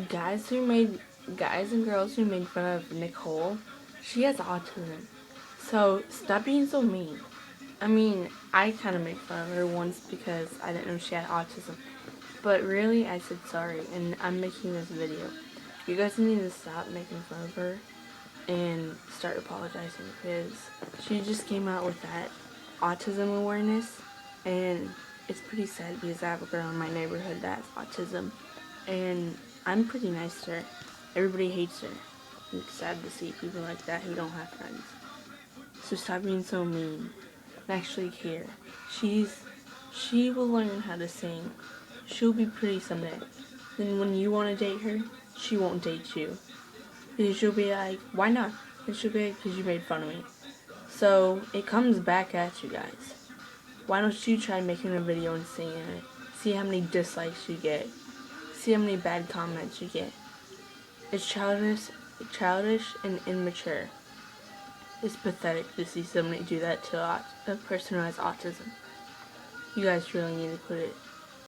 guys who made guys and girls who made fun of Nicole, she has autism. So stop being so mean. I mean, I kind of made fun of her once because I didn't know she had autism. But really, I said sorry, and I'm making this video. You guys need to stop making fun of her and start apologizing because she just came out with that autism awareness, and it's pretty sad because I have a girl in my neighborhood that has autism, and I'm pretty nice to her. Everybody hates her. It's sad to see people like that who don't have friends. So stop being so mean and actually care. She will learn how to sing. She'll be pretty someday. Then when you want to date her, she won't date you. Because she'll be like, why not? And she'll be like, because you made fun of me. So it comes back at you guys. Why don't you try making a video and singing it? See how many dislikes you get. See how many bad comments you get. It's childish and immature. It's pathetic to see somebody do that to a person who has autism. You guys really need to quit it.